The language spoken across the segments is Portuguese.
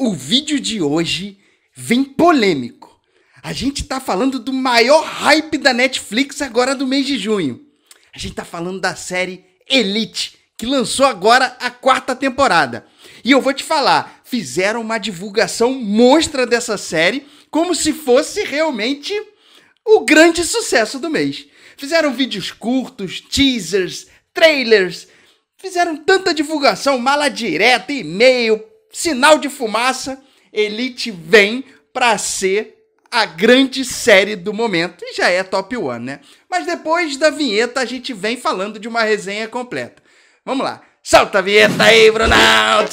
O vídeo de hoje vem polêmico. A gente tá falando do maior hype da Netflix agora do mês de junho. A gente tá falando da série Elite, que lançou agora a 4ª temporada. E eu vou te falar, fizeram uma divulgação monstra dessa série como se fosse realmente o grande sucesso do mês. Fizeram vídeos curtos, teasers, trailers, fizeram tanta divulgação, mala direta, e-mail, sinal de fumaça. Elite vem pra ser a grande série do momento e já é top 1, né? Mas depois da vinheta a gente vem falando de uma resenha completa. Vamos lá, solta a vinheta aí, Brunão!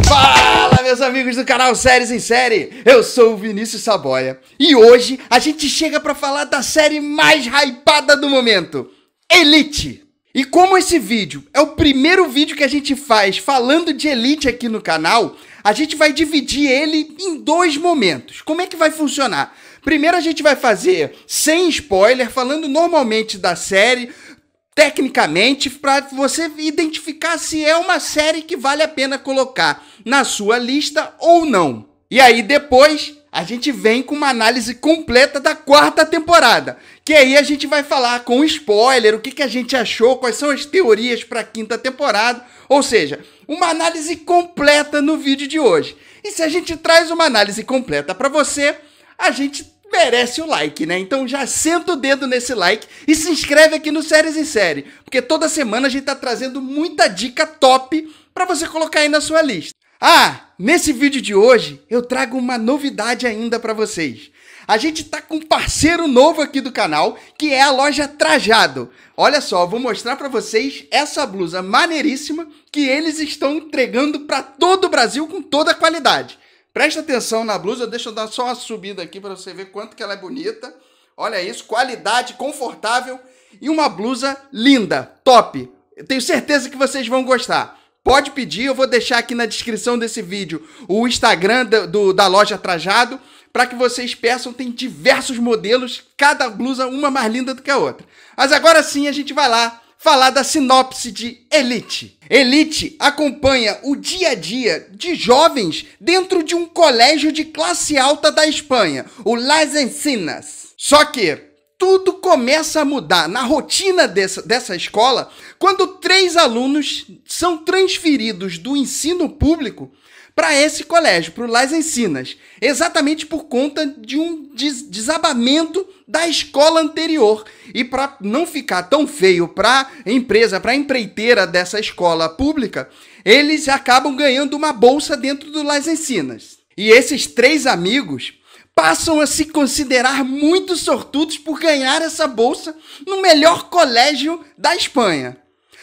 Fala, meus amigos do canal Séries em Série! Eu sou o Vinícius Saboia e hoje a gente chega pra falar da série mais hypada do momento, Elite. E como esse vídeo é o primeiro vídeo que a gente faz falando de Elite aqui no canal, a gente vai dividir ele em 2 momentos. Como é que vai funcionar? Primeiro a gente vai fazer sem spoiler, falando normalmente da série, tecnicamente, para você identificar se é uma série que vale a pena colocar na sua lista ou não. E aí depois a gente vem com uma análise completa da 4ª temporada, que aí a gente vai falar com spoiler, o que a gente achou, quais são as teorias para a 5ª temporada, ou seja, uma análise completa no vídeo de hoje. E se a gente traz uma análise completa para você, a gente merece o like, né? Então já senta o dedo nesse like e se inscreve aqui no Séries em Série, porque toda semana a gente tá trazendo muita dica top para você colocar aí na sua lista. Ah, nesse vídeo de hoje eu trago uma novidade ainda para vocês. A gente tá com um parceiro novo aqui do canal, que é a loja Trajado. Olha só, vou mostrar para vocês essa blusa maneiríssima que eles estão entregando para todo o Brasil com toda a qualidade. Presta atenção na blusa, deixa eu dar só uma subida aqui para você ver quanto que ela é bonita. Olha isso, qualidade, confortável e uma blusa linda, top. Eu tenho certeza que vocês vão gostar. Pode pedir, eu vou deixar aqui na descrição desse vídeo o Instagram da loja Trajado, para que vocês peçam, tem diversos modelos, cada blusa uma mais linda do que a outra. Mas agora sim a gente vai lá falar da sinopse de Elite. Elite acompanha o dia a dia de jovens dentro de um colégio de classe alta da Espanha, o Las Encinas. Só que tudo começa a mudar na rotina dessa escola quando 3 alunos são transferidos do ensino público para esse colégio, para o Las Encinas, exatamente por conta de um desabamento da escola anterior. E para não ficar tão feio para a empresa, para a empreiteira dessa escola pública, eles acabam ganhando uma bolsa dentro do Las Encinas. E esses 3 amigos passam a se considerar muito sortudos por ganhar essa bolsa no melhor colégio da Espanha.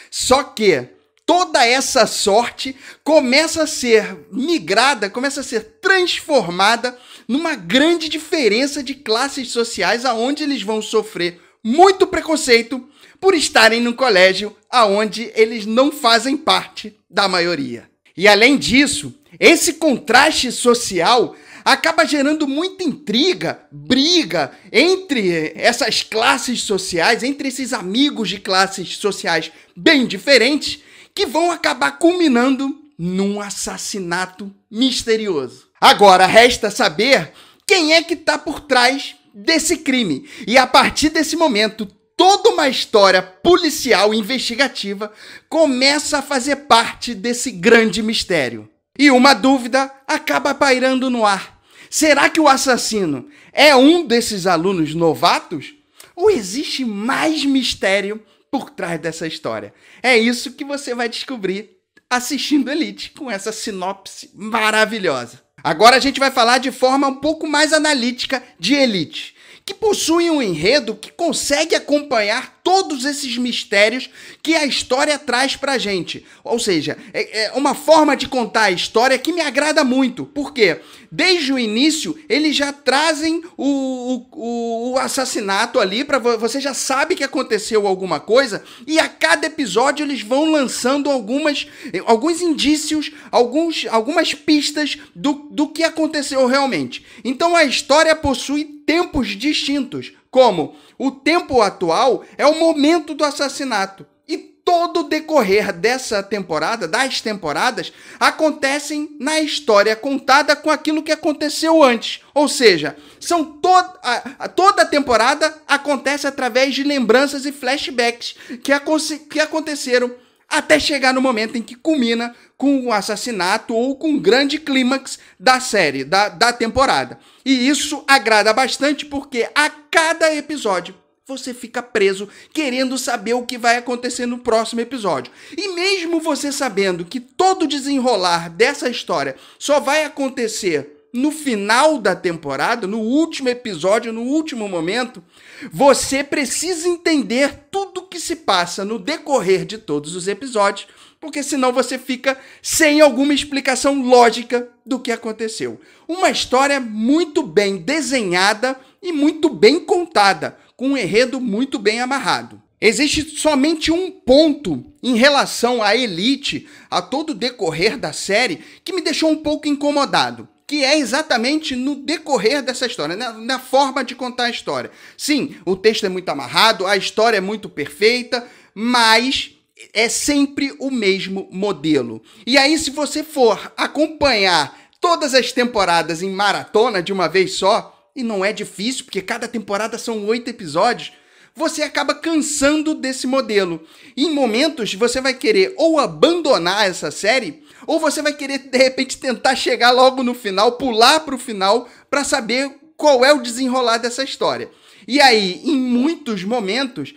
Só que toda essa sorte começa a ser migrada, começa a ser transformada numa grande diferença de classes sociais, aonde eles vão sofrer muito preconceito por estarem no colégio aonde eles não fazem parte da maioria. E além disso, esse contraste social acaba gerando muita intriga, briga entre essas classes sociais, entre esses amigos de classes sociais bem diferentes, que vão acabar culminando num assassinato misterioso. Agora resta saber quem é que está por trás desse crime. E a partir desse momento, toda uma história policial investigativa começa a fazer parte desse grande mistério. E uma dúvida acaba pairando no ar. Será que o assassino é um desses alunos novatos? Ou existe mais mistério por trás dessa história? É isso que você vai descobrir assistindo Elite, com essa sinopse maravilhosa. Agora a gente vai falar de forma um pouco mais analítica de Elite, que possui um enredo que consegue acompanhar todos esses mistérios que a história traz pra gente. Ou seja, é uma forma de contar a história que me agrada muito. Por quê? Desde o início, eles já trazem o assassinato ali, para você já sabe que aconteceu alguma coisa, e a cada episódio eles vão lançando alguns indícios, algumas pistas do que aconteceu realmente. Então a história possui tempos distintos, como o tempo atual é o momento do assassinato. E todo o decorrer dessa temporada, das temporadas, acontecem na história contada com aquilo que aconteceu antes. Ou seja, toda a temporada acontece através de lembranças e flashbacks que aconteceram até chegar no momento em que culmina com o assassinato ou com um grande clímax da série, da temporada. E isso agrada bastante porque a cada episódio você fica preso querendo saber o que vai acontecer no próximo episódio. E mesmo você sabendo que todo o desenrolar dessa história só vai acontecer no final da temporada, no último episódio, no último momento, você precisa entender tudo o que se passa no decorrer de todos os episódios, porque senão você fica sem alguma explicação lógica do que aconteceu. Uma história muito bem desenhada e muito bem contada, com um enredo muito bem amarrado. Existe somente um ponto em relação à Elite, a todo o decorrer da série, que me deixou um pouco incomodado, que é exatamente no decorrer dessa história, na forma de contar a história. Sim, o texto é muito amarrado, a história é muito perfeita, mas é sempre o mesmo modelo. E aí, se você for acompanhar todas as temporadas em maratona de uma vez só, e não é difícil, porque cada temporada são 8 episódios, você acaba cansando desse modelo. E em momentos você vai querer ou abandonar essa série, ou você vai querer, de repente, tentar chegar logo no final, pular para o final, para saber qual é o desenrolar dessa história. E aí, em muitos momentos,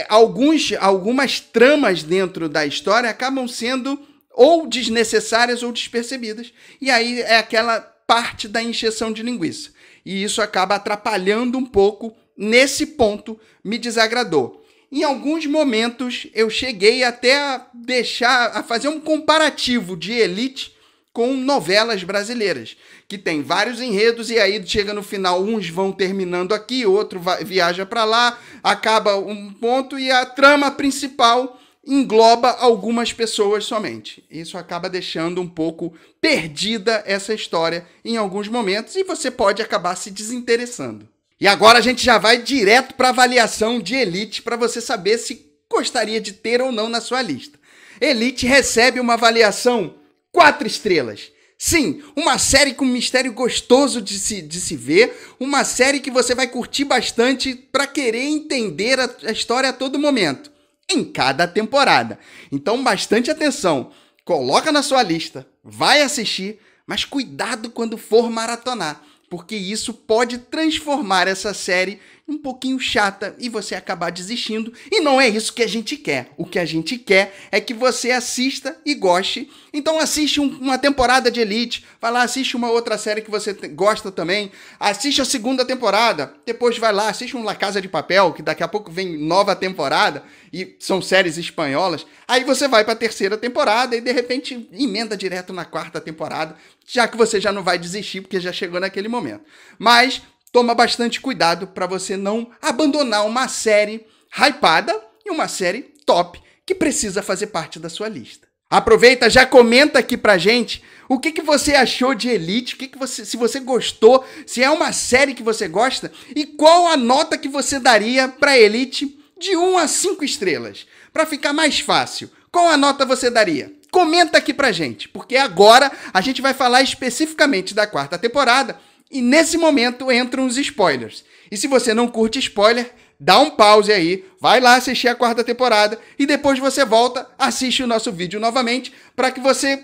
algumas tramas dentro da história acabam sendo ou desnecessárias ou despercebidas. E aí é aquela parte da encheção de linguiça. E isso acaba atrapalhando um pouco. Nesse ponto, me desagradou. Em alguns momentos, eu cheguei até a fazer um comparativo de Elite com novelas brasileiras, que tem vários enredos e aí chega no final, uns vão terminando aqui, outro viaja para lá, acaba um ponto e a trama principal engloba algumas pessoas somente. Isso acaba deixando um pouco perdida essa história em alguns momentos e você pode acabar se desinteressando. E agora a gente já vai direto para a avaliação de Elite para você saber se gostaria de ter ou não na sua lista. Elite recebe uma avaliação 4 estrelas. Sim, uma série com mistério gostoso de se ver, uma série que você vai curtir bastante para querer entender a história a todo momento, em cada temporada. Então, bastante atenção, coloca na sua lista, vai assistir, mas cuidado quando for maratonar, porque isso pode transformar essa série um pouquinho chata e você acabar desistindo. E não é isso que a gente quer. O que a gente quer é que você assista e goste. Então assiste uma temporada de Elite, vai lá, assiste uma outra série que você gosta também, assiste a segunda temporada, depois vai lá, assiste um La Casa de Papel, que daqui a pouco vem nova temporada, e são séries espanholas. Aí você vai para a terceira temporada e de repente emenda direto na quarta temporada, já que você já não vai desistir, porque já chegou naquele momento. Mas toma bastante cuidado para você não abandonar uma série hypada e uma série top que precisa fazer parte da sua lista. Aproveita, já comenta aqui pra gente o que você achou de Elite, se você gostou, se é uma série que você gosta e qual a nota que você daria para Elite de 1 a 5 estrelas. Para ficar mais fácil, qual a nota você daria? Comenta aqui pra gente, porque agora a gente vai falar especificamente da quarta temporada. E nesse momento entram os spoilers. E se você não curte spoiler, dá um pause aí, vai lá assistir a quarta temporada e depois você volta, assiste o nosso vídeo novamente para que você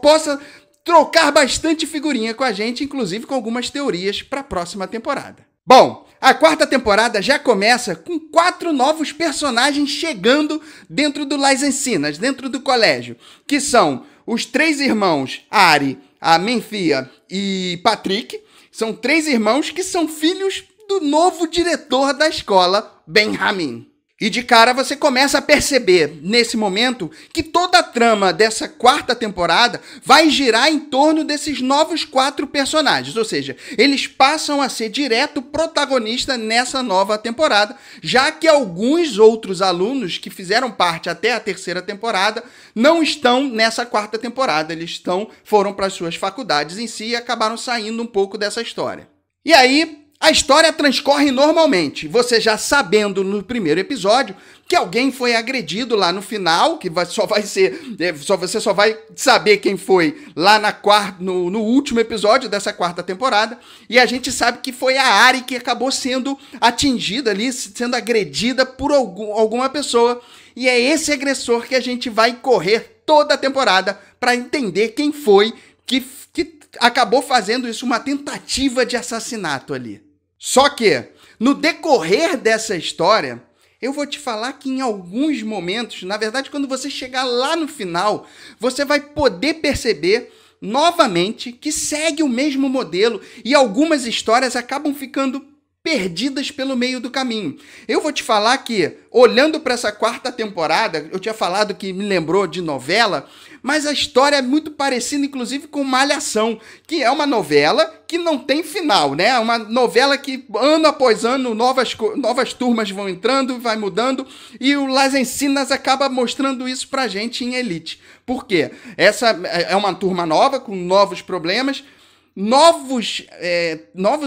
possa trocar bastante figurinha com a gente, inclusive com algumas teorias para a próxima temporada. Bom, a quarta temporada já começa com 4 novos personagens chegando dentro do Las Encinas, dentro do colégio, que são os 3 irmãos Ari, a Menfia e Patrick. São 3 irmãos que são filhos do novo diretor da escola, Benjamin. E de cara você começa a perceber, nesse momento, que toda a trama dessa quarta temporada vai girar em torno desses novos 4 personagens. Ou seja, eles passam a ser direto protagonista nessa nova temporada, já que alguns outros alunos que fizeram parte até a terceira temporada não estão nessa quarta temporada. Eles foram para as suas faculdades em si e acabaram saindo um pouco dessa história. E aí A história transcorre normalmente, você já sabendo no primeiro episódio que alguém foi agredido lá no final, que você só vai saber quem foi lá no último episódio dessa quarta temporada, e a gente sabe que foi a Ari que acabou sendo atingida ali, sendo agredida por alguma pessoa, e é esse agressor que a gente vai correr toda a temporada para entender quem foi que acabou fazendo isso, uma tentativa de assassinato ali. Só que, no decorrer dessa história, eu vou te falar que em alguns momentos, na verdade, quando você chegar lá no final, você vai poder perceber novamente que segue o mesmo modelo e algumas histórias acabam ficando perdidas pelo meio do caminho. Eu vou te falar que, olhando para essa quarta temporada, eu tinha falado que me lembrou de novela, mas a história é muito parecida, inclusive, com Malhação, que é uma novela que não tem final, né? Uma novela que, ano após ano, novas turmas vão entrando, vai mudando, e o Las Encinas acaba mostrando isso pra gente em Elite. Por quê? Essa é uma turma nova, com novos problemas, novos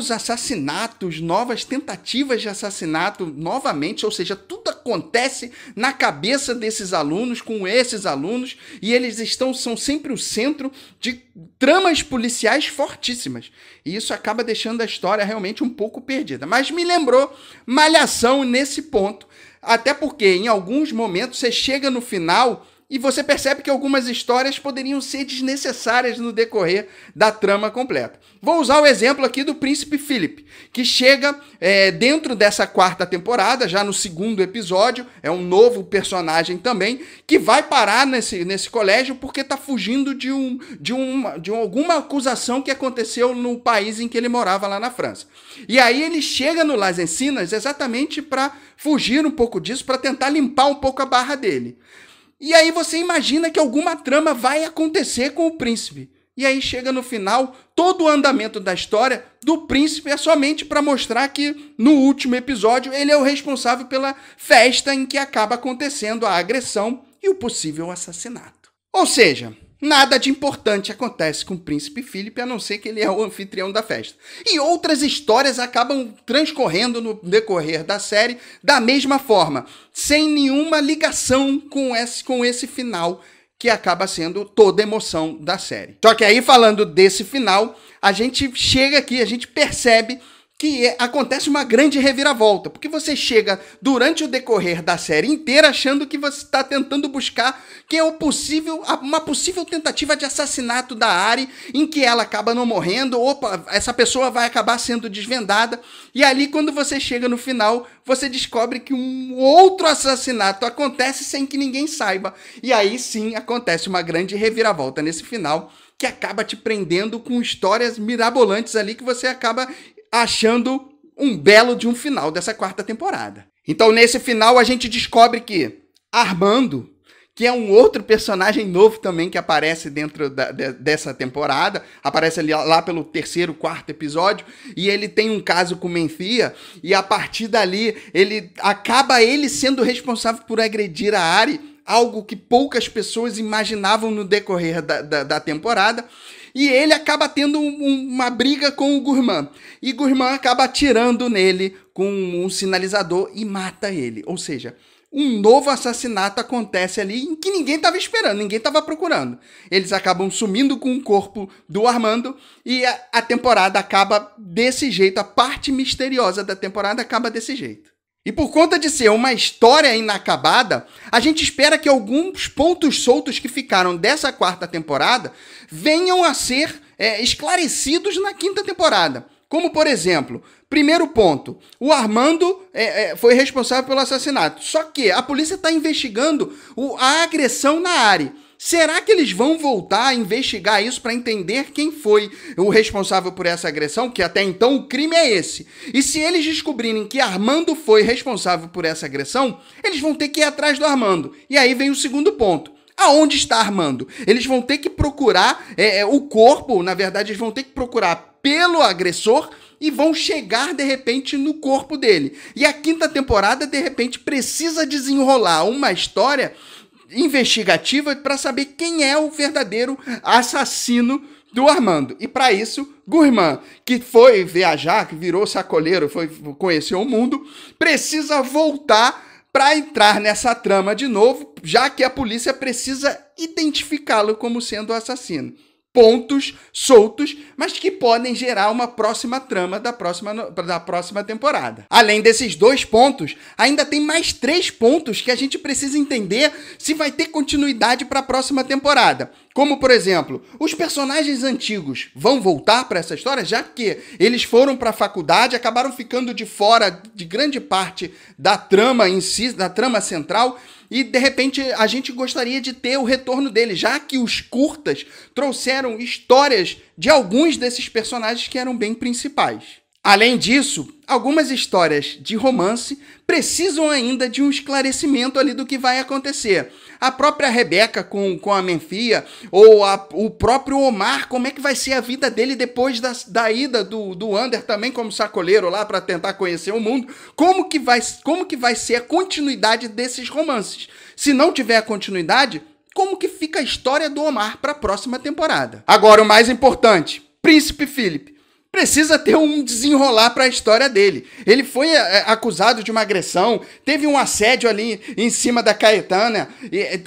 assassinatos, novas tentativas de assassinato novamente, ou seja, tudo acontece na cabeça desses alunos, com esses alunos, e eles são sempre o centro de tramas policiais fortíssimas. E isso acaba deixando a história realmente um pouco perdida. Mas me lembrou Malhação nesse ponto, até porque em alguns momentos você chega no final e você percebe que algumas histórias poderiam ser desnecessárias no decorrer da trama completa. Vou usar o exemplo aqui do Príncipe Philip, que chega dentro dessa quarta temporada, já no segundo episódio, é um novo personagem também, que vai parar nesse colégio porque está fugindo de alguma acusação que aconteceu no país em que ele morava, lá na França. E aí ele chega no Las Encinas exatamente para fugir um pouco disso, para tentar limpar um pouco a barra dele. E aí você imagina que alguma trama vai acontecer com o príncipe. E aí chega no final, todo o andamento da história do príncipe é somente para mostrar que no último episódio ele é o responsável pela festa em que acaba acontecendo a agressão e o possível assassinato. Ou seja, nada de importante acontece com o Príncipe Philip, a não ser que ele é o anfitrião da festa. E outras histórias acabam transcorrendo no decorrer da série da mesma forma, sem nenhuma ligação com esse final que acaba sendo toda a emoção da série. Só que aí, falando desse final, a gente chega aqui, a gente percebe que acontece uma grande reviravolta, porque você chega durante o decorrer da série inteira achando que você está tentando buscar quem é uma possível tentativa de assassinato da Ari, em que ela acaba não morrendo, essa pessoa vai acabar sendo desvendada, e ali quando você chega no final, você descobre que um outro assassinato acontece sem que ninguém saiba, e aí sim acontece uma grande reviravolta nesse final, que acaba te prendendo com histórias mirabolantes ali que você acaba achando um belo de um final dessa quarta temporada. Então, nesse final, a gente descobre que Armando, que é um outro personagem novo também que aparece dentro dessa temporada, aparece ali lá pelo terceiro, quarto episódio, e ele tem um caso com Menthia, e a partir dali, ele sendo responsável por agredir a Ari, algo que poucas pessoas imaginavam no decorrer da temporada, e ele acaba tendo uma briga com o Gourmand. E Gourmand acaba atirando nele com um sinalizador e mata ele. Ou seja, um novo assassinato acontece ali em que ninguém estava esperando, ninguém estava procurando. Eles acabam sumindo com o corpo do Armando e a temporada acaba desse jeito. A parte misteriosa da temporada acaba desse jeito. E por conta de ser uma história inacabada, a gente espera que alguns pontos soltos que ficaram dessa quarta temporada venham a ser esclarecidos na quinta temporada. Como, por exemplo, primeiro ponto, o Armando foi responsável pelo assassinato. Só que a polícia está investigando a agressão na Ari. Será que eles vão voltar a investigar isso para entender quem foi o responsável por essa agressão? Que até então o crime é esse. E se eles descobrirem que Armando foi responsável por essa agressão, eles vão ter que ir atrás do Armando. E aí vem o segundo ponto. Aonde está Armando? Eles vão ter que procurar o corpo, na verdade, eles vão ter que procurar pelo agressor e vão chegar, de repente, no corpo dele. E a quinta temporada, de repente, precisa desenrolar uma história investigativa para saber quem é o verdadeiro assassino do Armando. E para isso, Gurman, que foi viajar, que virou sacoleiro, foi conhecer o mundo, precisa voltar para entrar nessa trama de novo, já que a polícia precisa identificá-lo como sendo o assassino. Pontos soltos, mas que podem gerar uma próxima trama da próxima temporada. Além desses 2 pontos, ainda tem mais 3 pontos que a gente precisa entender se vai ter continuidade para a próxima temporada. Como, por exemplo, os personagens antigos vão voltar para essa história, já que eles foram para a faculdade, acabaram ficando de fora de grande parte da trama em si, da trama central, e de repente a gente gostaria de ter o retorno deles, já que os curtas trouxeram histórias de alguns desses personagens que eram bem principais. Além disso, algumas histórias de romance precisam ainda de um esclarecimento ali do que vai acontecer. A própria Rebeca com a Menfia, ou o próprio Omar, como é que vai ser a vida dele depois da ida do Ander também como sacoleiro lá para tentar conhecer o mundo. Como que vai ser a continuidade desses romances? Se não tiver a continuidade, como que fica a história do Omar para a próxima temporada? Agora, o mais importante, Príncipe Philip. Precisa ter um desenrolar para a história dele. Ele foi acusado de uma agressão, teve um assédio ali em cima da Caetana,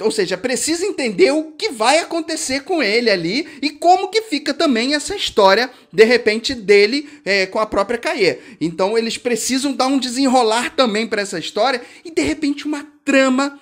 ou seja, precisa entender o que vai acontecer com ele ali e como que fica também essa história, de repente, dele com a própria Caê. Então, eles precisam dar um desenrolar também para essa história e, de repente, uma trama.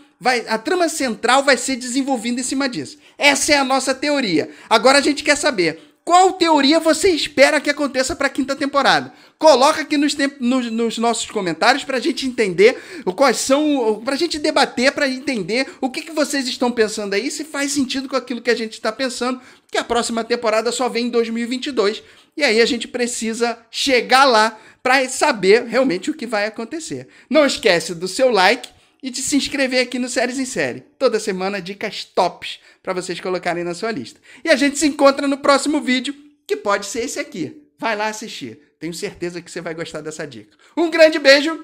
A trama central vai ser desenvolvida em cima disso. Essa é a nossa teoria. Agora a gente quer saber qual teoria você espera que aconteça para a 5ª temporada. Coloca aqui nos nossos comentários para a gente entender para a gente debater, para entender o que vocês estão pensando aí, se faz sentido com aquilo que a gente está pensando, que a próxima temporada só vem em 2022. E aí a gente precisa chegar lá para saber realmente o que vai acontecer. Não esquece do seu like e de se inscrever aqui no Séries em Série. Toda semana dicas tops para vocês colocarem na sua lista. E a gente se encontra no próximo vídeo, que pode ser esse aqui. Vai lá assistir. Tenho certeza que você vai gostar dessa dica. Um grande beijo.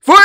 Fui!